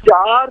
4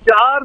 4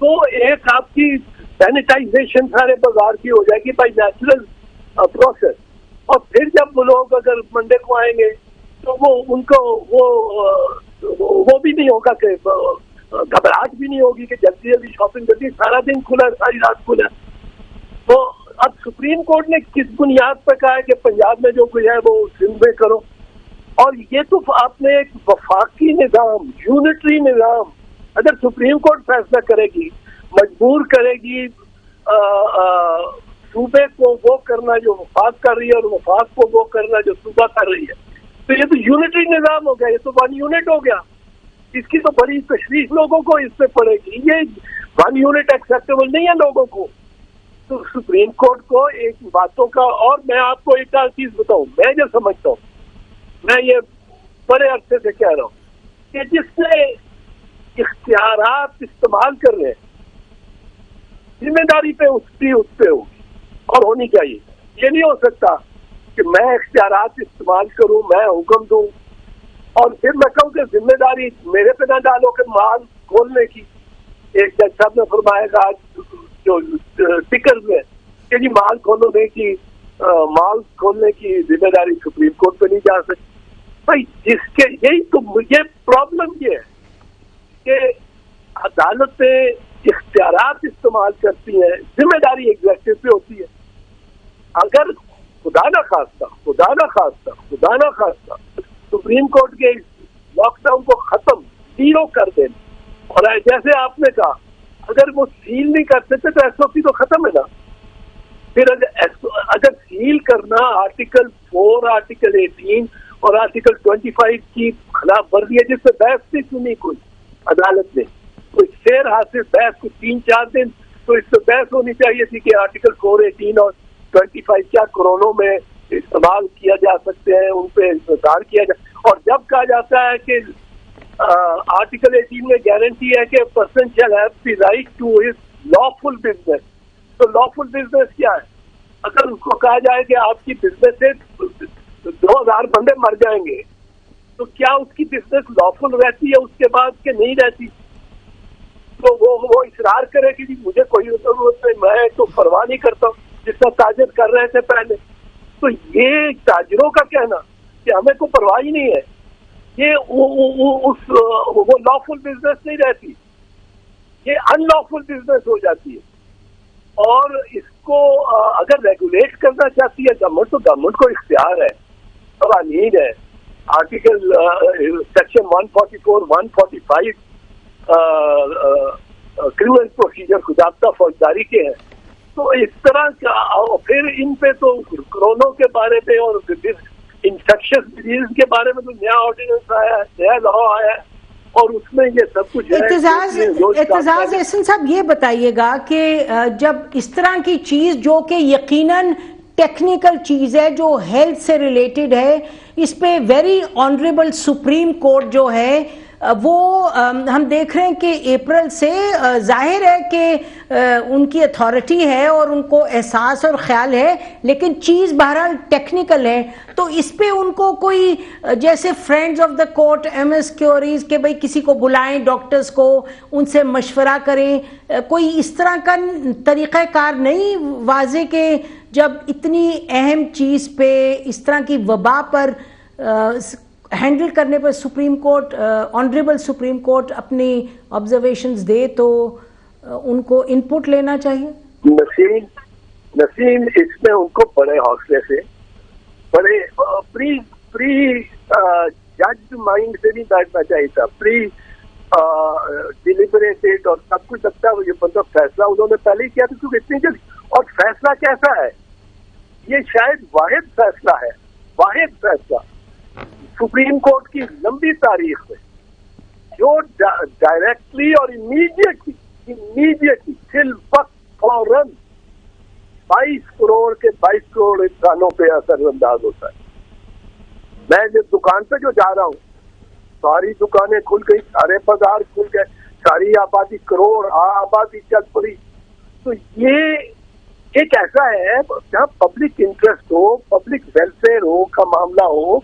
تو ایک آپ کی سینیٹائزیشن سارے بازار کی ہو جائے گی بائی نیچرل پروسیس. اور پھر جب وہ لوگ اگر منڈے کو آئیں گے تو وہ ان کو وہ بھی نہیں ہوگا کہ گھبراہٹ بھی نہیں ہوگی کہ جلدی جلدی شاپنگ کرتی, سارا دن کھلا ہے, ساری رات کھلا ہے. تو اب سپریم کورٹ نے کس بنیاد پر کہا ہے کہ پنجاب میں جو کچھ ہے وہ سندھ میں کرو؟ اور یہ تو آپ نے ایک وفاقی نظام, یونٹری نظام, اگر سپریم کورٹ فیصلہ کرے گی, مجبور کرے گی صوبے کو وہ کرنا جو وفاق کر رہی ہے اور وفاق کو وہ کرنا جو صوبہ کر رہی ہے, تو یہ تو یونٹری نظام ہو گیا, یہ تو ون یونٹ ہو گیا. اس کی تو بڑی تشویش لوگوں کو اس پہ پڑے گی. یہ ون یونٹ ایکسیپٹیبل نہیں ہے لوگوں کو. تو سپریم کورٹ کو ایک باتوں کا, اور میں آپ کو ایک چیز بتاؤں, میں جو سمجھتا ہوں, میں یہ بڑے عرصے سے کہہ رہا ہوں کہ جس نے اختیارات استعمال کر رہے ہیں, ذمہ داری پہ اس پہ ہوگی اور ہونی چاہیے. یہ نہیں ہو سکتا کہ میں اختیارات استعمال کروں, میں حکم دوں اور پھر میں کہوں کہ ذمہ داری میرے پہ نہ ڈالو کہ مال کھولنے کی. ایک جج صاحب نے فرمایا گا جو ٹکر میں کہ جی مال کھولنے کی مال کھولنے کی ذمہ داری سپریم کورٹ پہ نہیں جا سکتی. بھائی جس کے یہی تو یہ پرابلم یہ ہے کہ عدالتیں اختیارات استعمال کرتی ہیں, ذمہ داری ایگزیکٹو پہ ہوتی ہے. اگر خدا نہ خواستہ سپریم کورٹ کے لاک ڈاؤن کو ختم زیرو کر دیں, اور جیسے آپ نے کہا اگر وہ سیل نہیں کر سکتے تو ایس او پی تو ختم ہے نا. پھر اگر سیل کرنا آرٹیکل 4, آرٹیکل 18 اور آرٹیکل 25 کی خلاف ورزی ہے, جس سے بحث نہیں سنی کوئی عدالت نے, کوئی شیر حاصل بحث کو 3-4 دن, تو اس سے بحث ہونی چاہیے تھی کہ آرٹیکل 4, 18 اور 25 کیا کورونوں میں استعمال کیا جا سکتے ہیں, ان پہ انتظار کیا جائے. اور جب کہا جاتا ہے کہ آرٹیکل 18 میں گارنٹی ہے کہ person shall have the right to his lawful business, تو لافل بزنس کیا ہے؟ اگر اس کو کہا جائے کہ آپ کی بزنس سے 2000 بندے مر جائیں گے, تو کیا اس کی بزنس لافل رہتی ہے اس کے بعد کہ نہیں رہتی؟ تو وہ اصرار کرے کہ جی مجھے کوئی ضرورت نہیں, میں تو پرواہ نہیں کرتا ہوں, جس طرح تاجر کر رہے تھے پہلے. تو یہ تاجروں کا کہنا کہ ہمیں کوئی پرواہ ہی نہیں ہے, یہ وہ لافل بزنس نہیں رہتی, یہ ان لافل بزنس ہو جاتی ہے. اور اس کو اگر ریگولیٹ کرنا چاہتی ہے گورنمنٹ, تو گورنمنٹ کو اختیار ہے, قوانین ہے, آرٹیکل سیکشن 144, 145 کرمنل پروسیجر ضابطہ فوجداری کے ہیں. تو اس طرح کا, پھر ان پہ تو کورونوں کے بارے میں اور انفیکشس ڈیزیز کے بارے میں تو نیا آرڈیننس آیا ہے, نیا لا آیا ہے, اور اس میں یہ سب کچھ ہے. اعتزاز احسن صاحب, یہ بتائیے گا کہ جب اس طرح کی چیز جو کہ یقیناً ٹیکنیکل چیز ہے, جو ہیلتھ سے ریلیٹڈ ہے, اس پہ ویری آنریبل سپریم کورٹ جو ہے وہ ہم دیکھ رہے ہیں کہ اپریل سے ظاہر ہے کہ ان کی اتھارٹی ہے اور ان کو احساس اور خیال ہے, لیکن چیز بہرحال ٹیکنیکل ہے. تو اس پہ ان کو کوئی جیسے friends of the court, amicus curiae, کہ بھئی کسی کو بلائیں, ڈاکٹرز کو, ان سے مشورہ کریں, کوئی اس طرح کا طریقہ کار نہیں واضح کہ جب اتنی اہم چیز پہ اس طرح کی وبا پر ہینڈل کرنے پر supreme court, honourable supreme court اپنی آبزرویشنز دے تو ان کو ان پٹ لینا چاہیے؟ نسیم اس میں ان کو بڑے حوصلے سے, بڑے پری جج مائنڈ سے نہیں بیٹھنا چاہیے تھا, پری ڈیلیبریٹڈ اور سب کچھ لگتا ہے یہ مطلب فیصلہ انہوں نے پہلے ہی کیا تھا, کیونکہ اتنی جلدی. اور فیصلہ کیسا ہے؟ یہ شاید واحد فیصلہ سپریم کورٹ کی لمبی تاریخ میں جو ڈائریکٹلی اور امیڈیٹلی فل وقت فوراً 22 کروڑ انسانوں پہ اثر انداز ہوتا ہے. میں جس دکان پہ جو جا رہا ہوں, ساری دکانیں کھل گئی, سارے بازار کھل گئے, ساری آبادی کروڑ آبادی چل پڑی. تو یہ ایک ایسا ہے جہاں پبلک انٹرسٹ ہو, پبلک ویلفیئر ہو کا معاملہ ہو,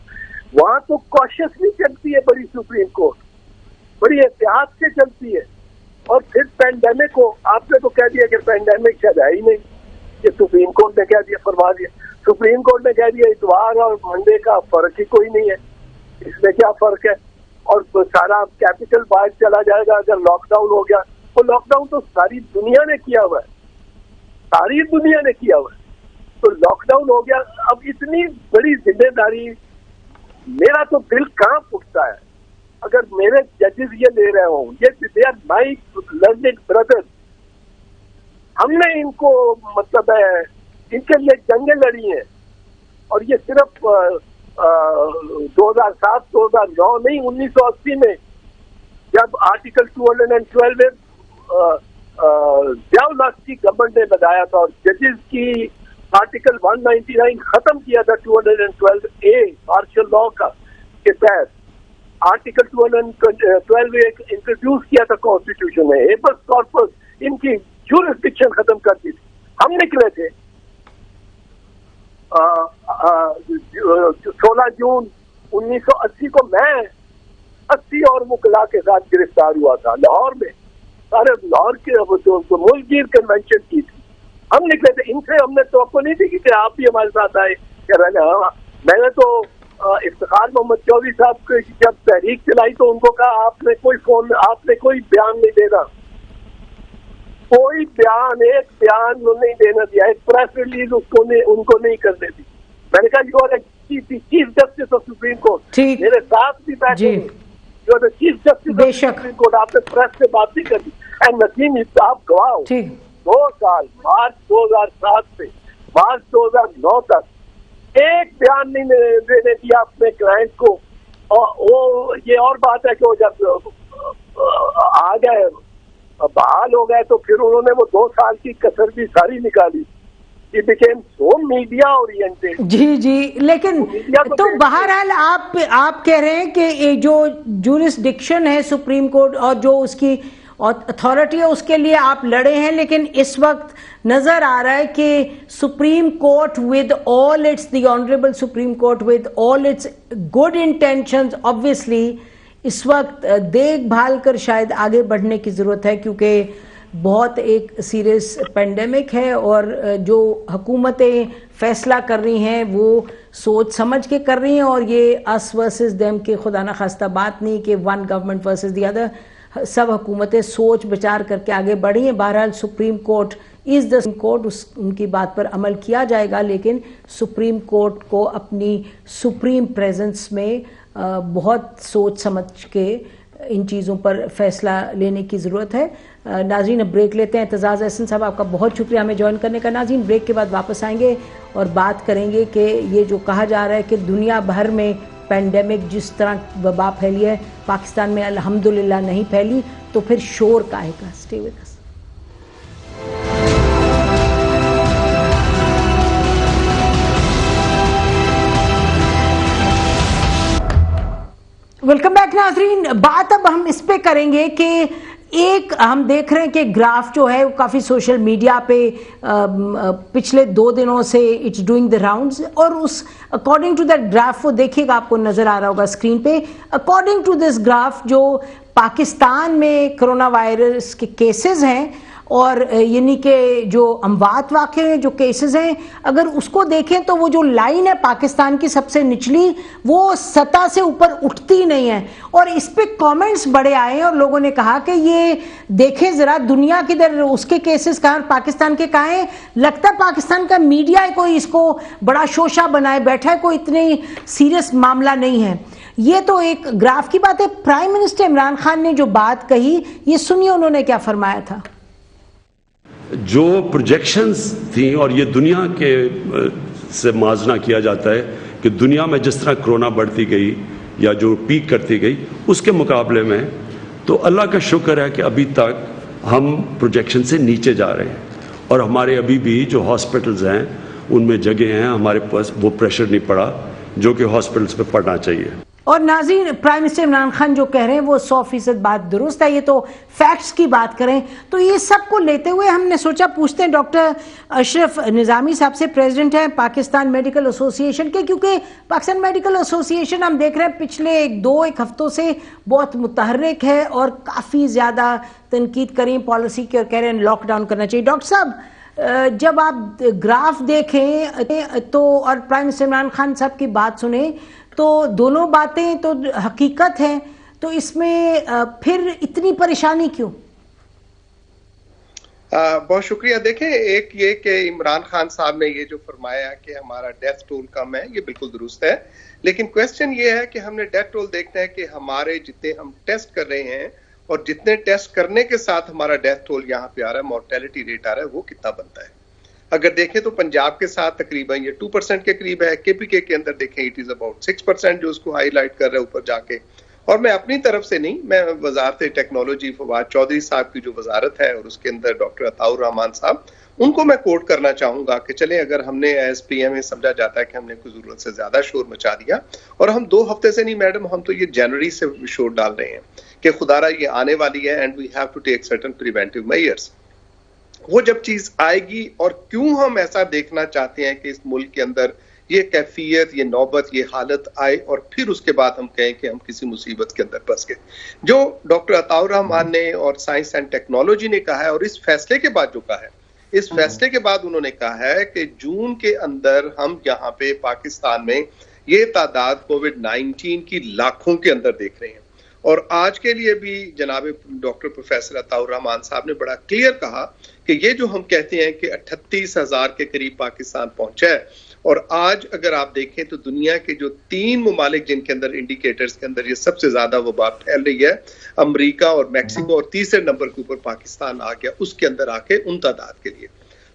وہاں تو کوششلی چلتی ہے بڑی سپریم کورٹ, بڑی احتیاط سے چلتی ہے. اور پھر پینڈیمک کو آپ نے تو کہہ دیا کہ پینڈیمک شاید ہے ہی نہیں، یہ سپریم کورٹ نے کہہ دیا، فرما دیا، سپریم کورٹ نے کہہ دیا اتوار اور منڈے کا فرق ہی کوئی نہیں ہے، اس میں کیا فرق ہے؟ اور سارا کیپٹل باہر چلا جائے گا اگر لاک ڈاؤن ہو گیا. وہ لاک ڈاؤن تو ساری دنیا نے کیا ہوا ہے، ساری دنیا نے کیا ہوا ہے. تو لاک ڈاؤن ہو گیا، اب اتنی بڑی ذمہ داری، میرا تو دل کہاں پھٹتا ہے اگر میرے ججز یہ لے رہے ہوں. یہ they are my learned brothers, ہم نے ان کو مطلب ہے ان کے لیے جنگیں لڑی ہیں، اور یہ صرف 2007 2009 نہیں، 1980 میں جب آرٹیکل 212 میں ضیاء الحق کی گورنمنٹ نے بتایا تھا اور ججز کی آرٹیکل 199 ختم کیا تھا 212A مارشل لا کا کے تحت، آرٹیکل 212 انٹروڈیوس کیا تھا کانسٹیٹیوشن میں، ہیبس کارپس ان کی جورسڈکشن ختم کر دی تھی. ہم نکلے تھے 16 جون 1980 کو، میں 80 اور وکلا کے ساتھ گرفتار ہوا تھا لاہور میں، سارے لاہور کے ملک گیر کنونشن کی تھی. ہم نکلے تھے، ان سے ہم نے توقع نہیں تھی کہ آپ بھی ہمارے ساتھ آئے کہ رہنا. میں نے تو افتخار محمد چودھری صاحب کو جب تحریک چلائی تو ان کو کہا آپ نے کوئی فون، آپ نے کوئی بیان نہیں دینا، کوئی بیان، ایک بیان نہیں دینا دیا، ایک پریس ریلیز ان کو نہیں کرنے دی. میں نے کہا you are chief justice of supreme court, میرے ساتھ بھی بیٹھے you are chief justice of supreme court, آپ نے پریس سے بات نہیں کرنی. اینڈ نسیم آپ گواہ ہو، 2 سال مارچ 2007 سے مارچ 2009 تک ایک بیان نہیں دینے دیا اپنے کلائنٹ کو. اور وہ یہ اور بات ہے کہ وہ جب آ گئے بحال ہو گئے تو پھر انہوں نے وہ 2 سال کی کسر بھی ساری نکالی. It became so media oriented. جی لیکن تو بہرحال آپ کہہ رہے ہیں کہ جو جورسڈکشن ہے سپریم کورٹ اور جو اس کی اتھارٹی ہے اس کے لیے آپ لڑے ہیں، لیکن اس وقت نظر آ رہا ہے کہ supreme court with all its the honourable supreme court with all its good intentions obviously اس وقت دیکھ بھال کر شاید آگے بڑھنے کی ضرورت ہے، کیونکہ بہت ایک سیریس پینڈیمک ہے اور جو حکومتیں فیصلہ کر رہی ہیں وہ سوچ سمجھ کے کر رہی ہیں، اور یہ us versus them کے خدا نخواستہ بات نہیں کہ one government versus the other، سب حکومتیں سوچ بچار کر کے آگے بڑھی ہیں. بہرحال supreme court is the court, ان کی بات پر عمل کیا جائے گا، لیکن سپریم کورٹ کو اپنی سپریم پریزنس میں بہت سوچ سمجھ کے ان چیزوں پر فیصلہ لینے کی ضرورت ہے. ناظرین اب بریک لیتے ہیں. اعتزاز احسن صاحب آپ کا بہت شکریہ ہمیں جوائن کرنے کا. ناظرین بریک کے بعد واپس آئیں گے اور بات کریں گے کہ یہ جو کہا جا رہا ہے کہ دنیا بھر میں پینڈیمک جس طرح وبا پھیلی ہے پاکستان میں الحمدللہ نہیں پھیلی، تو پھر شور کاہے کا. Stay with us. Welcome back ناظرین. بات اب ہم اس پہ کریں گے کہ ایک ہم دیکھ رہے ہیں کہ گراف جو ہے وہ کافی سوشل میڈیا پہ پچھلے 2 دنوں سے اٹس ڈوئنگ دا راؤنڈز، اور اس اکارڈنگ ٹو دیٹ گراف وہ دیکھیے گا، آپ کو نظر آ رہا ہوگا اسکرین پہ. اکارڈنگ ٹو دس گراف جو پاکستان میں کرونا وائرس کے کیسز ہیں اور یعنی کہ جو اموات واقع ہیں، جو کیسز ہیں، اگر اس کو دیکھیں تو وہ جو لائن ہے پاکستان کی سب سے نچلی وہ سطح سے اوپر اٹھتی نہیں ہے. اور اس پہ کامنٹس بڑے آئے ہیں اور لوگوں نے کہا کہ یہ دیکھیں ذرا دنیا کدھر، اس کے کیسز کہاں اور پاکستان کے کہاں ہیں. لگتا ہے پاکستان کا میڈیا کوئی اس کو بڑا شوشہ بنائے بیٹھا ہے، کوئی اتنی سیریس معاملہ نہیں ہے. یہ تو ایک گراف کی بات ہے. پرائم منسٹر عمران خان نے جو بات کہی یہ سنیے انہوں نے کیا فرمایا تھا. جو پروجیکشنز تھیں اور یہ دنیا کے سے موازنہ کیا جاتا ہے کہ دنیا میں جس طرح کرونا بڑھتی گئی یا جو پیک کرتی گئی اس کے مقابلے میں، تو اللہ کا شکر ہے کہ ابھی تک ہم پروجیکشن سے نیچے جا رہے ہیں، اور ہمارے ابھی بھی جو ہاسپٹلز ہیں ان میں جگہ ہیں، ہمارے پاس وہ پریشر نہیں پڑا جو کہ ہاسپٹلز پہ پڑنا چاہیے. اور ناظرین، پرائم منسٹر عمران خان جو کہہ رہے ہیں وہ 100% بات درست ہے. یہ تو فیکٹس کی بات کریں تو یہ سب کو لیتے ہوئے ہم نے سوچا پوچھتے ہیں ڈاکٹر اشرف نظامی صاحب سے، پریزیڈنٹ ہیں پاکستان میڈیکل ایسوسی ایشن کے، کیونکہ پاکستان میڈیکل ایسوسی ایشن ہم دیکھ رہے ہیں پچھلے ایک ہفتوں سے بہت متحرک ہے اور کافی زیادہ تنقید کریں پالیسی کی اور کہہ رہے ہیں لاک ڈاؤن کرنا چاہیے. ڈاکٹر صاحب، جب آپ گراف دیکھیں تو اور پرائم منسٹر عمران خان صاحب کی بات سنیں تو دونوں باتیں تو حقیقت ہیں، تو اس میں پھر اتنی پریشانی کیوں؟ بہت شکریہ. دیکھیں، ایک یہ کہ عمران خان صاحب نے یہ جو فرمایا کہ ہمارا ڈیتھ ٹول کم ہے، یہ بالکل درست ہے، لیکن کویسچن یہ ہے کہ ہم نے ڈیتھ ٹول دیکھنا ہے کہ ہمارے جتنے ہم ٹیسٹ کر رہے ہیں اور جتنے ٹیسٹ کرنے کے ساتھ ہمارا ڈیتھ ٹول یہاں پہ آ رہا ہے، مورٹیلٹی ریٹ آ رہا ہے، وہ کتنا بنتا ہے. اگر دیکھیں تو پنجاب کے ساتھ تقریباً یہ 2% کے قریب ہے. KPK کے اندر دیکھیں اٹ از اباؤٹ 6% جو اس کو ہائی لائٹ کر رہا ہے اوپر جا کے. اور میں اپنی طرف سے نہیں، میں وزارت ٹیکنالوجی فواد چودھری صاحب کی جو وزارت ہے اور اس کے اندر ڈاکٹر عطاء الرحمان صاحب، ان کو میں کوٹ کرنا چاہوں گا کہ چلیں اگر ہم نے ایز PM سمجھا جاتا ہے کہ ہم نے کوئی ضرورت سے زیادہ شور مچا دیا، اور ہم 2 ہفتے سے نہیں میڈم، ہم تو یہ جنوری سے شور ڈال رہے ہیں کہ خدا را یہ آنے والی ہے and we have to take certain preventive measures. وہ جب چیز آئے گی، اور کیوں ہم ایسا دیکھنا چاہتے ہیں کہ اس ملک کے اندر یہ کیفیت، یہ نوبت، یہ حالت آئے اور پھر اس کے بعد ہم کہیں کہ ہم کسی مصیبت کے اندر پھنس گئے. جو ڈاکٹر عطاء الرحمان نے اور سائنس اینڈ ٹیکنالوجی نے کہا ہے، اور اس فیصلے کے بعد جو کہا ہے، اس فیصلے کے بعد انہوں نے کہا ہے کہ جون کے اندر ہم یہاں پہ پاکستان میں یہ تعداد کووڈ-19 کی لاکھوں کے اندر دیکھ رہے ہیں. اور آج کے لیے بھی جناب ڈاکٹر پروفیسر عطاء الرحمان صاحب نے بڑا کلیئر کہا کہ یہ جو ہم کہتے ہیں کہ 38,000 کے قریب پاکستان پہنچا ہے، اور آج اگر آپ دیکھیں تو دنیا کے جو 3 ممالک جن کے اندر انڈیکیٹرز کے اندر یہ سب سے زیادہ وبا پھیل رہی ہے، امریکہ اور میکسیکو، اور تیسرے نمبر کے اوپر پاکستان آ گیا، اس کے اندر آ کے ان تعداد کے لیے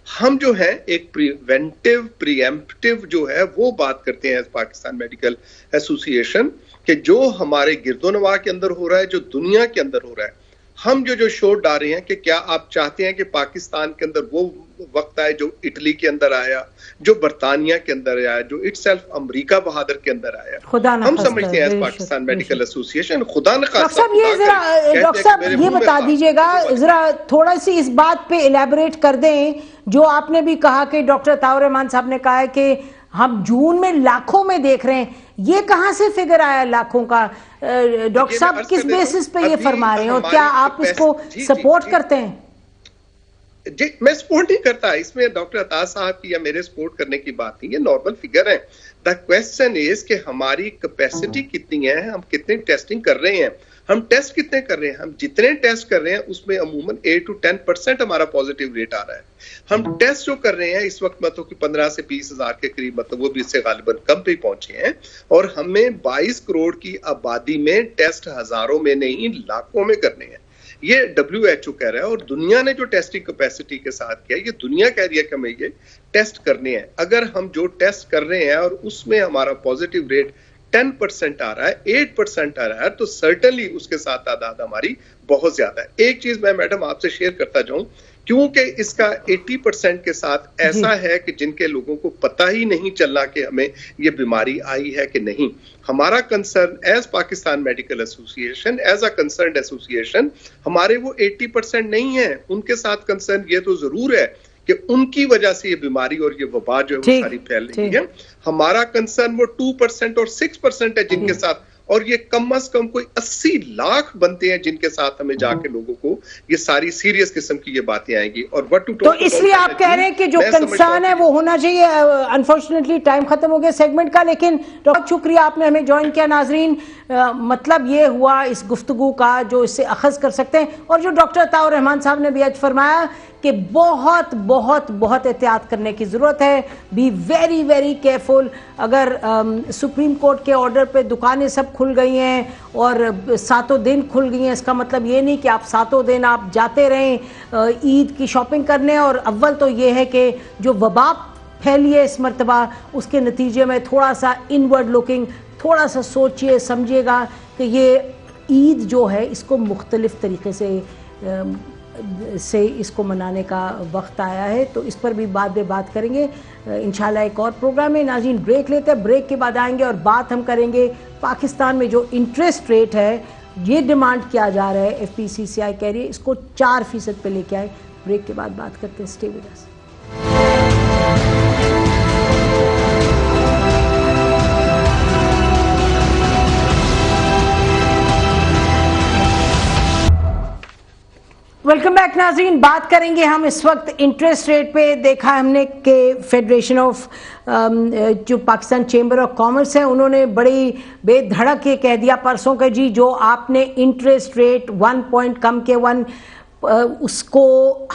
ہم جو ہیں ایک پریونٹیو پریمپٹیو جو ہے وہ بات کرتے ہیں پاکستان میڈیکل ایسوسی ایشن، کہ جو ہمارے گرد و نواح کے اندر ہو رہا ہے، جو دنیا کے اندر ہو رہا ہے، ہم جو شور ڈال رہے ہیں کہ کیا آپ چاہتے ہیں کہ پاکستان کے اندر وہ وقت آئے جو اٹلی کے اندر آیا، جو برطانیہ کے اندر آیا، جو اٹ سیلف امریکہ بہادر کے اندر آیا. ہم سمجھتے ہیں پاکستان میڈیکل ایسوسی ایشن خدا نخواستہ. ڈاکٹر صاحب یہ بتا دیجئے گا، ذرا تھوڑا سی اس بات پہ الیبوریٹ کر دیں جو آپ نے بھی کہا کہ ڈاکٹر عطاء الرحمان صاحب نے کہا ہے کہ ہم جون میں لاکھوں میں دیکھ رہے ہیں، یہ کہاں سے فگر آیا لاکھوں کا؟ ڈاکٹر صاحب کس بیسس پہ یہ فرما رہے ہیں اور کیا آپ اس کو سپورٹ کرتے ہیں؟ جی، میں سپورٹ نہیں کرتا اس میں. ڈاکٹر عطا صاحب کی یا میرے سپورٹ کرنے کی بات نہیں، یہ نارمل فگر ہے. دا کویسچن از کہ ہماری کیپیسٹی کتنی ہے، ہم کتنی ٹیسٹنگ کر رہے ہیں، ہم ٹیسٹ کتنے کر رہے ہیں. ہم جتنے ٹیسٹ کر رہے ہیں اس میں عموماً 8 to 10% ہمارا پازیٹیو ریٹ آ رہا ہے. ہم ٹیسٹ جو کر رہے ہیں اس وقت مطلب کہ 15 سے 20 ہزار کے قریب، مطلب وہ بھی اس سے غالباً کم پہ پہنچے ہیں، اور ہمیں 22 کروڑ کی آبادی میں ٹیسٹ ہزاروں میں نہیں لاکھوں میں کرنے ہیں. یہ WHO کہہ رہا ہے، اور دنیا نے جو ٹیسٹنگ کیپیسٹی کے ساتھ کیا، یہ دنیا کہہ رہی ہے کہ ہمیں یہ ٹیسٹ کرنے ہیں. اگر ہم جو ٹیسٹ کر رہے ہیں اور اس میں ہمارا پازیٹیو ریٹ 10% آ رہا ہے، 8% آ رہا ہے، تو سرٹنلی اس کے ساتھ تعداد ہماری بہت زیادہ ہے. ایک چیز میں میڈم آپ سے شیئر کرتا جاؤں، کیونکہ اس کا 80% کے ساتھ ایسا ہے کہ جن کے لوگوں کو پتہ ہی نہیں چلنا کہ ہمیں یہ بیماری آئی ہے کہ نہیں. ہمارا کنسرن ایز پاکستان میڈیکل ایسوسی ایشن، ایز اے کنسرنڈ ایسوسی ایشن، ہمارے وہ 80% نہیں ہیں. ان کے ساتھ کنسرن یہ تو ضرور ہے کہ ان کی وجہ سے یہ بیماری اور یہ وبا جو ہے وہ ساری پھیل رہی ہے. ہمارا کنسرن وہ 2% اور 6% ہے جن کے ساتھ، اور یہ کم از کم کوئی 80 لاکھ بنتے ہیں جن کے ساتھ ہمیں جا کے لوگوں کو یہ ساری سیریس قسم کی یہ باتیں آئیں گی. اور تو اس لیے آپ کہہ رہے ہیں کہ جو کنسرن ہے وہ ہونا چاہیے. انفارچونیٹلی ٹائم ختم ہو گیا سیگمنٹ کا، لیکن بہت شکریہ آپ نے ہمیں جوائن کیا. ناظرین، مطلب یہ ہوا اس گفتگو کا جو اس سے اخذ کر سکتے ہیں، اور جو ڈاکٹر عطاء الرحمان صاحب نے بھی آج فرمایا کہ بہت بہت بہت احتیاط کرنے کی ضرورت ہے. Be very very careful. اگر سپریم کورٹ کے آرڈر پہ دکانیں سب کھل گئی ہیں اور 7 دن کھل گئی ہیں، اس کا مطلب یہ نہیں کہ آپ 7 دن آپ جاتے رہیں عید کی شاپنگ کرنے. اور اول تو یہ ہے کہ جو وبا پھیلی ہے اس مرتبہ، اس کے نتیجے میں تھوڑا سا انورڈ لوکنگ، تھوڑا سا سوچئے سمجھیے گا کہ یہ عید جو ہے اس کو مختلف طریقے سے سے اس کو منانے کا وقت آیا ہے، تو اس پر بھی بعد میں بات کریں گے انشاءاللہ ایک اور پروگرام میں۔ ناظرین بریک لیتے ہیں، بریک کے بعد آئیں گے اور بات ہم کریں گے پاکستان میں جو انٹرسٹ ریٹ ہے، یہ ڈیمانڈ کیا جا رہا ہے، ایف پی سی سی آئی کہہ رہی ہے اس کو 4% پہ لے کے آئے۔ بریک کے بعد بات کرتے ہیں، stay with us. Welcome back ناظرین، بات کریں گے ہم اس وقت انٹرسٹ ریٹ پہ۔ دیکھا ہم نے کہ فیڈریشن آف جو پاکستان چیمبر آف کامرس ہے، انہوں نے بڑی بے دھڑک یہ کہہ دیا پرسوں کہ جی جو آپ نے انٹرسٹ ریٹ 1 پوائنٹ کم کے 1 اس کو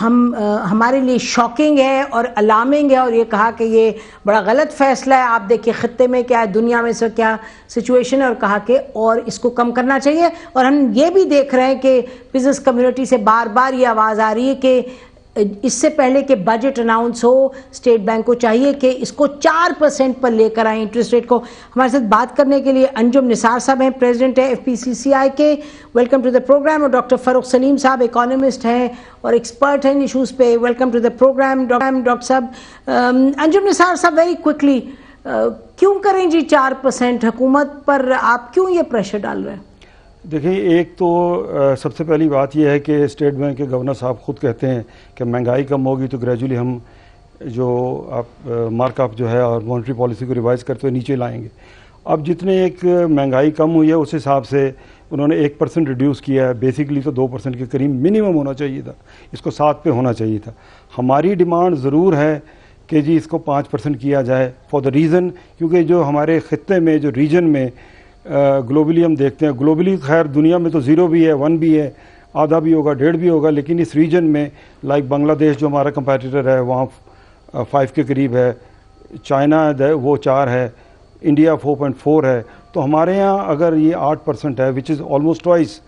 ہمارے لیے شاکنگ ہے اور الارمنگ ہے، اور یہ کہا کہ یہ بڑا غلط فیصلہ ہے۔ آپ دیکھیں خطے میں کیا ہے، دنیا میں سے کیا سچویشن ہے، اور کہا کہ اور اس کو کم کرنا چاہیے۔ اور ہم یہ بھی دیکھ رہے ہیں کہ بزنس کمیونٹی سے بار بار یہ آواز آ رہی ہے کہ اس سے پہلے کہ بجٹ اناؤنس ہو، اسٹیٹ بینک کو چاہیے کہ اس کو 4% پر لے کر آئیں انٹرسٹ ریٹ کو۔ ہمارے ساتھ بات کرنے کے لیے انجم نثار صاحب ہیں، پریزیڈنٹ ہے F P C C I کے، ویلکم ٹو دا پروگرام، اور ڈاکٹر فاروق سلیم صاحب اکانومسٹ ہیں اور ایکسپرٹ ہیں ایشوز پہ، welcome to the programme doctor صاحب۔ انجم نثار صاحب ویری کوئکلی، کیوں کریں جی 4%؟ حکومت پر آپ کیوں یہ پریشر ڈال رہے ہیں؟ دیکھیں، ایک تو سب سے پہلی بات یہ ہے کہ اسٹیٹ بینک کے گورنر صاحب خود کہتے ہیں کہ مہنگائی کم ہوگی تو گریجولی ہم جو مارک اپ جو ہے اور مانیٹری پالیسی کو ریوائز کرتے ہوئے نیچے لائیں گے۔ اب جتنے ایک مہنگائی کم ہوئی ہے اس حساب سے انہوں نے 1% ریڈیوس کیا ہے، بیسکلی تو 2% کے قریب منیمم ہونا چاہیے تھا، اس کو 7 پہ ہونا چاہیے تھا۔ ہماری ڈیمانڈ ضرور ہے کہ جی اس کو 5% کیا جائے، فار دا ریزن کیونکہ جو ہمارے خطے میں جو ریجن میں گلوبلی ہم دیکھتے ہیں، گلوبلی خیر دنیا میں تو 0 بھی ہے، 1 بھی ہے، آدھا بھی ہوگا، 1.5 بھی ہوگا، لیکن اس ریجن میں لائک بنگلہ دیش جو ہمارا کمپیٹیٹر ہے وہاں 5 کے قریب ہے، چائنا وہ 4 ہے، انڈیا 4.4 ہے، تو ہمارے ہاں اگر یہ 8% ہے وچ از آلموسٹ ٹوائس،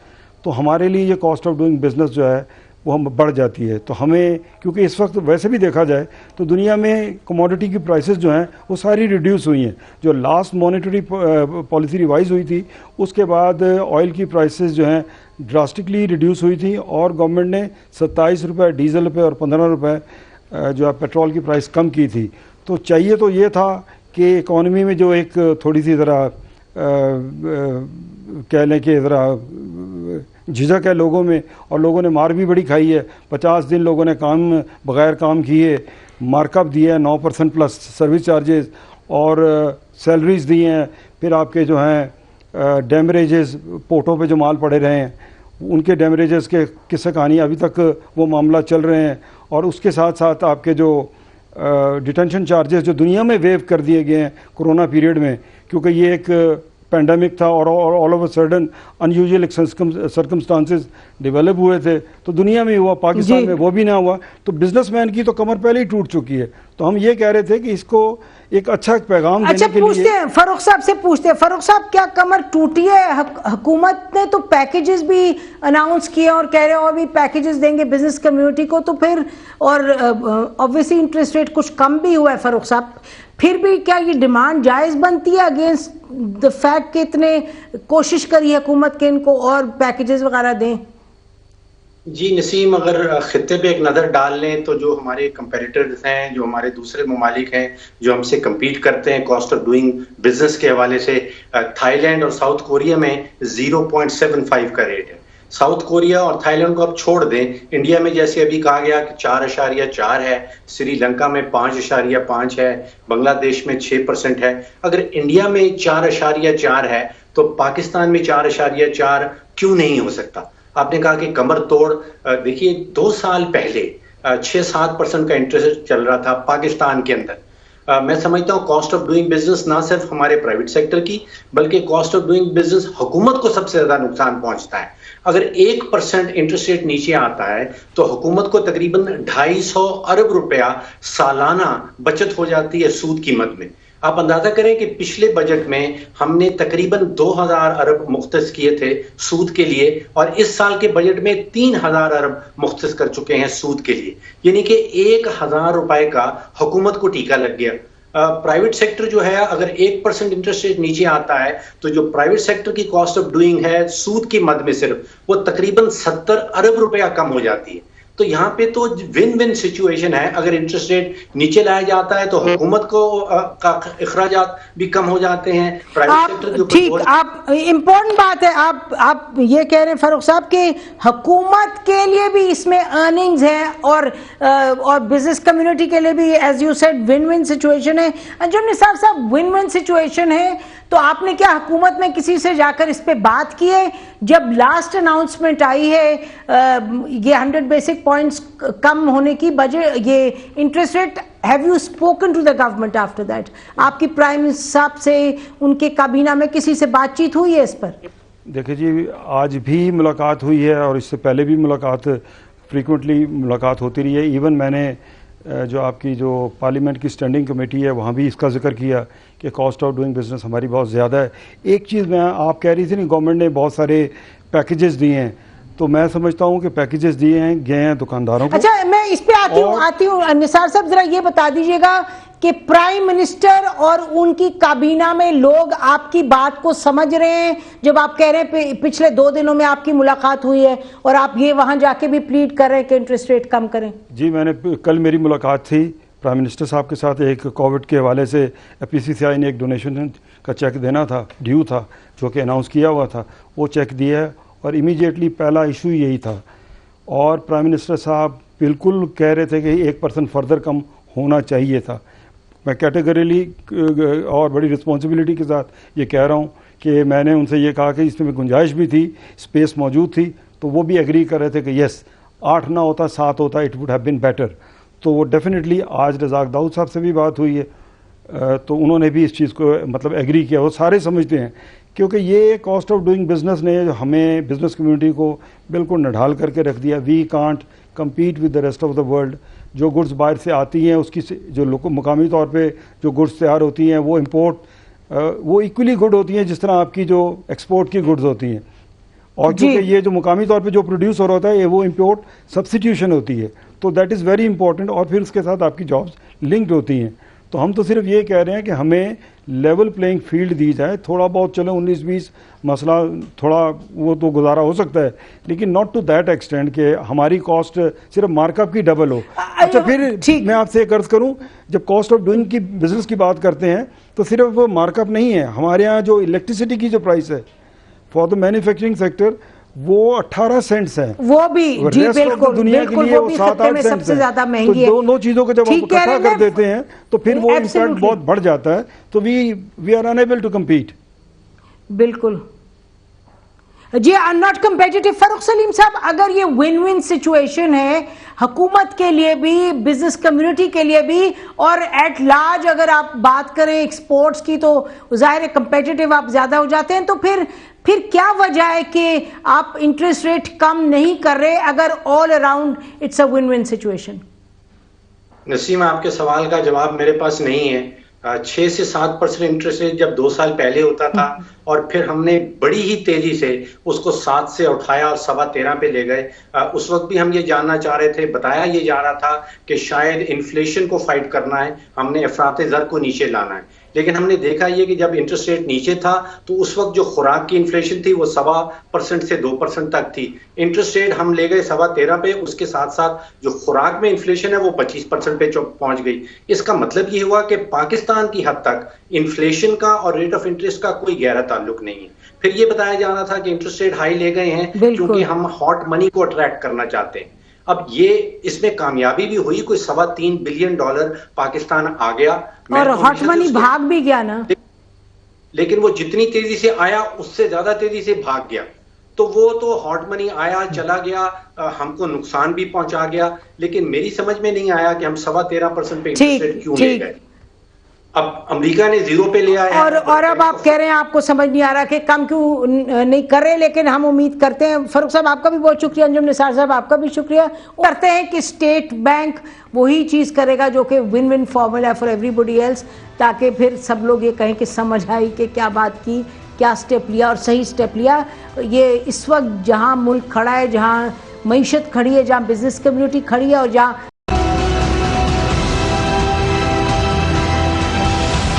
تو ہمارے لیے یہ کاسٹ آف ڈوئنگ بزنس جو ہے وہ ہم بڑھ جاتی ہے۔ تو ہمیں کیونکہ اس وقت ویسے بھی دیکھا جائے تو دنیا میں کموڈٹی کی پرائسز جو ہیں وہ ساری ریڈیوس ہوئی ہیں۔ جو لاسٹ مانیٹری پالیسی ریوائز ہوئی تھی اس کے بعد آئل کی پرائسز جو ہیں ڈراسٹکلی ریڈیوس ہوئی تھی، اور گورنمنٹ نے 27 روپے ڈیزل پہ اور 15 روپے جو ہے پیٹرول کی پرائس کم کی تھی۔ تو چاہیے تو یہ تھا کہ اکانومی میں جو ایک تھوڑی سی ذرا کہہ لیں کہ ذرا جھجک ہے لوگوں میں، اور لوگوں نے مار بھی بڑی کھائی ہے۔ 50 دن لوگوں نے کام بغیر کام کیے، مارک اپ دیا ہے 9% پلس سروس چارجز، اور سیلریز دی ہیں، پھر آپ کے جو ہیں ڈیمریجز پورٹوں پہ جو مال پڑے رہے ہیں ان کے ڈیمریجز کے قصہ کہانی ابھی تک وہ معاملہ چل رہے ہیں، اور اس کے ساتھ ساتھ آپ کے جو ڈیٹینشن چارجز جو دنیا میں ویو کر دیے گئے ہیں کورونا پیریڈ میں، کیونکہ یہ ایک پینڈیمک تھا اور all of a sudden unusual circumstances develop ہوئے تھے، تو دنیا میں ہوا، پاکستان میں وہ بھی نہ ہوا، تو بزنس مین کی تو کمر پہلے ہی ٹوٹ چکی ہے۔ تو ہم یہ کہہ رہے تھے کہ اس کو ایک اچھا پیغام دینے کے لیے پوچھتے ہیں فاروق صاحب سے، پوچھتے ہیں فاروق صاحب کیا کمر ٹوٹی ہے؟ حکومت نے تو پیکیجز بھی اناؤنس کیے اور کہہ رہے اور بھی پیکیجز دیں گے بزنس کمیونٹی کو، تو پھر اور obviously انٹرسٹ ریٹ کچھ کم بھی ہوا ہے فاروق صاحب، پھر بھی کیا یہ ڈیمانڈ جائز بنتی ہے اگینسٹ دا فیکٹ کہ اتنے کوشش کری حکومت کہ ان کو اور پیکیجز وغیرہ دیں؟ جی نسیم، اگر خطے پہ ایک نظر ڈال لیں تو جو ہمارے کمپیٹیٹرز ہیں، جو ہمارے دوسرے ممالک ہیں جو ہم سے کمپیٹ کرتے ہیں کاسٹ آف ڈوئنگ بزنس کے حوالے سے، تھائی لینڈ اور ساؤتھ کوریا میں 0.75 کا ریٹ ہے۔ ساؤتھ کوریا اور تھائی لینڈ کو آپ چھوڑ دیں، انڈیا میں جیسے ابھی کہا گیا کہ 4.4 ہے، سری لنکا میں 5.5 ہے، بنگلہ دیش میں 6% ہے۔ اگر انڈیا میں 4.4 ہے تو پاکستان میں 4.4 کیوں نہیں ہو سکتا؟ آپ نے کہا کہ کمر توڑ، دیکھیے 2 سال پہلے 6-7% کا انٹرسٹ چل رہا تھا پاکستان کے اندر۔ میں سمجھتا ہوں کاسٹ آف ڈوئنگ بزنس نہ صرف ہمارے پرائیویٹ سیکٹر کی بلکہ کاسٹ آف ڈوئنگ بزنس حکومت کو سب سے زیادہ نقصان پہنچتا ہے۔ اگر 1% انٹرسٹ ریٹ نیچے آتا ہے تو حکومت کو تقریباً 250 ارب روپیہ سالانہ بچت ہو جاتی ہے سود قیمت میں۔ آپ اندازہ کریں کہ پچھلے بجٹ میں ہم نے تقریباً 2000 ارب مختص کیے تھے سود کے لیے، اور اس سال کے بجٹ میں 3000 ارب مختص کر چکے ہیں سود کے لیے، یعنی کہ 1000 روپے کا حکومت کو ٹیکہ لگ گیا۔ پرائیویٹ سیکٹر جو ہے اگر 1% انٹرسٹ ریٹ نیچے آتا ہے تو جو پرائیویٹ سیکٹر کی کاسٹ آف ڈوئنگ ہے سود کی مد میں صرف وہ تقریباً 70 ارب روپیہ کم ہو جاتی ہے۔ تو یہاں پہ تو ون ون سچویشن ہے. اگر انٹرسٹ ریٹ نیچے لایا جاتا ہے تو حکومت کو اخراجات بھی کم ہو جاتے ہیں, پرائیویٹ سیکٹر کے اوپر. ٹھیک, آپ امپورٹنٹ بات ہے, آپ یہ کہہ رہے ہیں فاروق صاحب کہ حکومت کے لیے بھی اس میں ارننگز ہیں اور بزنس کمیونٹی کے لیے بھی, as you said, one one situation ہے. انجم نثار صاحب, ون ون سچویشن ہے تو آپ نے کیا حکومت میں کسی سے جا کر اس پہ بات کی ہے؟ جب لاسٹ اناؤنسمنٹ آئی ہے یہ 100 بیسک پوائنٹس کم ہونے کی بجٹ, یہ interest rate, have you spoken to the government after that? آپ کی پرائم منسٹر صاحب سے, ان کے کابینہ میں کسی سے بات چیت ہوئی ہے اس پر؟ دیکھیں جی, آج بھی ملاقات ہوئی ہے اور اس سے پہلے بھی ملاقات فریکوینٹلی ملاقات ہوتی رہی ہے. ایون میں نے جو آپ کی جو پارلیمنٹ کی اسٹینڈنگ کمیٹی ہے وہاں بھی اس کا ذکر کیا کہ کاسٹ آف ڈوئنگ بزنس ہماری بہت زیادہ ہے. ایک چیز میں آپ کہہ رہی تھی نا, گورنمنٹ نے بہت سارے پیکیجز دیے ہیں, تو میں سمجھتا ہوں کہ پیکیجز دیے ہیں گئے ہیں دکانداروں کو. اچھا, میں اس پہ آتی ہوں نثار صاحب, ذرا یہ بتا دیجیے گا کہ پرائم منسٹر اور ان کی کابینہ میں لوگ آپ کی بات کو سمجھ رہے ہیں؟ جب آپ کہہ رہے ہیں پچھلے 2 دنوں میں آپ کی ملاقات ہوئی ہے اور آپ یہ وہاں جا کے بھی پلیڈ کر رہے ہیں کہ انٹرسٹ ریٹ کم کریں. جی, میں نے کل میری ملاقات تھی پرائم منسٹر صاحب کے ساتھ. ایک کووڈ کے حوالے سے PCCI نے ایک ڈونیشن کا چیک دینا تھا, ڈیو تھا, جو کہ اناؤنس کیا ہوا تھا, وہ چیک دیا ہے اور امیجیٹلی پہلا ایشو یہی تھا. اور پرائم منسٹر صاحب بالکل کہہ رہے تھے کہ 1% فردر کم ہونا چاہیے تھا. میں کیٹیگریلی اور بڑی رسپانسبلٹی کے ساتھ یہ کہہ رہا ہوں کہ میں نے ان سے یہ کہا کہ اس میں گنجائش بھی تھی, اسپیس موجود تھی, تو وہ بھی ایگری کر رہے تھے کہ یس, 8 نہ ہوتا 7 ہوتا, it would have been better. تو وہ ڈیفینیٹلی آج رزاق داؤد صاحب سے بھی بات ہوئی ہے, تو انہوں نے بھی اس چیز کو مطلب ایگری کیا. وہ سارے سمجھتے ہیں کیونکہ یہ کاسٹ آف ڈوئنگ بزنس نے ہمیں بزنس کمیونٹی کو بالکل نڈھال کر کے رکھ دیا. We can't compete with the rest of the world. جو گڈس باہر سے آتی ہیں اس کی جو مقامی طور پہ جو گڈس تیار ہوتی ہیں وہ امپورٹ وہ ایکولی گڈ ہوتی ہیں جس طرح آپ کی جو ایکسپورٹ کی گڈز ہوتی ہیں. اور کیونکہ یہ جو مقامی طور پہ جو پروڈیوس ہو رہا ہوتا ہے وہ امپورٹ سبسٹیٹیوشن ہوتی ہے, تو دیٹ از ویری امپورٹنٹ. اور پھر اس کے ساتھ آپ کی جابس لنکڈ ہوتی ہیں. تو ہم تو صرف یہ کہہ رہے ہیں کہ ہمیں لیول پلینگ فیلڈ دی جائے. تھوڑا بہت چلو 19-20 مسئلہ تھوڑا وہ تو گزارا ہو سکتا ہے, لیکن ناٹ ٹو دیٹ ایکسٹینڈ کہ ہماری کاسٹ صرف مارک اپ کی ڈبل ہو. اچھا, پھر میں آپ سے ایک عرض کروں, جب کاسٹ آف ڈوئنگ کی بزنس کی بات کرتے ہیں تو صرف وہ مارک اپ نہیں ہے. ہمارے یہاں جو الیکٹریسٹی کی جو پرائس ہے فار دا مینوفیکچرنگ سیکٹر وہ 18 سینٹس ہیں, وہ بھی جی بالکل دنیا کے لیے وہ 7-8 سب سے زیادہ مہنگی ہے. دونوں چیزوں کو جب ہم اکٹھا کر دیتے ہیں تو پھر وہ امپیکٹ بہت بڑھ جاتا ہے. تو we are unable to compete. بالکل جی, are not competitive. Farooq Saleem صاحب, اگر یہ ون ون سچویشن ہے حکومت کے لیے بھی, بزنس کمیونٹی کے لیے بھی, اور ایٹ لارج اگر آپ بات کریں ایکسپورٹس کی تو ظاہر ہے کمپیٹیٹو آپ زیادہ ہو جاتے ہیں, تو پھر کیا وجہ ہے کہ آپ انٹرسٹ ریٹ کم نہیں کر رہے اگر all around it's a one one situation? Naseem, آپ کے سوال کا جواب میرے پاس نہیں ہے. 6 سے 7% انٹرسٹ ریٹ جب 2 سال پہلے ہوتا تھا اور پھر ہم نے بڑی ہی تیزی سے اس کو 7 سے اٹھایا اور 13.25 پہ لے گئے. اس وقت بھی ہم یہ جاننا چاہ رہے تھے, بتایا یہ جا رہا تھا کہ شاید انفلیشن کو فائٹ کرنا ہے, ہم نے افراط زر کو نیچے لانا ہے. لیکن ہم نے دیکھا یہ کہ جب انٹرسٹ ریٹ نیچے تھا تو اس وقت جو خوراک کی انفلیشن تھی وہ 1.25% سے 2% تک تھی. انٹرسٹ ریٹ ہم لے گئے 13.25 پہ, اس کے ساتھ ساتھ جو خوراک میں انفلیشن ہے وہ 25% پہ پہنچ گئی. اس کا مطلب یہ ہوا کہ پاکستان کی حد تک انفلیشن کا اور ریٹ آف انٹرسٹ کا کوئی گہرا تعلق نہیں ہے. پھر یہ بتایا جا رہا تھا کہ انٹرسٹ ریٹ ہائی لے گئے ہیں کیونکہ ہم ہاٹ منی کو اٹریکٹ کرنا چاہتے ہیں. اب یہ اس میں کامیابی بھی ہوئی, کوئی $3.25 بلین پاکستان آ گیا, اور ہاٹ منی بھاگ بھی گیا نا, لیکن وہ جتنی تیزی سے آیا اس سے زیادہ تیزی سے بھاگ گیا. تو وہ تو ہاٹ منی آیا چلا گیا, ہم کو نقصان بھی پہنچا گیا, لیکن میری سمجھ میں نہیں آیا کہ ہم 13.25% پہ انٹرسٹ ریٹ کیوں لے گئے. اب امریکہ نے 0 پہ لے آیا, اور اب آپ کہہ رہے ہیں آپ کو سمجھ نہیں آ رہا کہ کم کیوں نہیں کر رہے, لیکن ہم امید کرتے ہیں. فاروق صاحب آپ کا بھی بہت شکریہ, انجم نثار صاحب آپ کا بھی شکریہ. کرتے ہیں کہ اسٹیٹ بینک وہی چیز کرے گا جو کہ ون ون فارمولا ہے فار ایوری باڈی ایلس, تاکہ پھر سب لوگ یہ کہیں کہ سمجھ آئی کہ کیا بات کی, کیا سٹیپ لیا اور صحیح سٹیپ لیا. یہ اس وقت جہاں ملک کھڑا ہے, جہاں معیشت کھڑی ہے, جہاں بزنس کمیونٹی کھڑی ہے, اور جہاں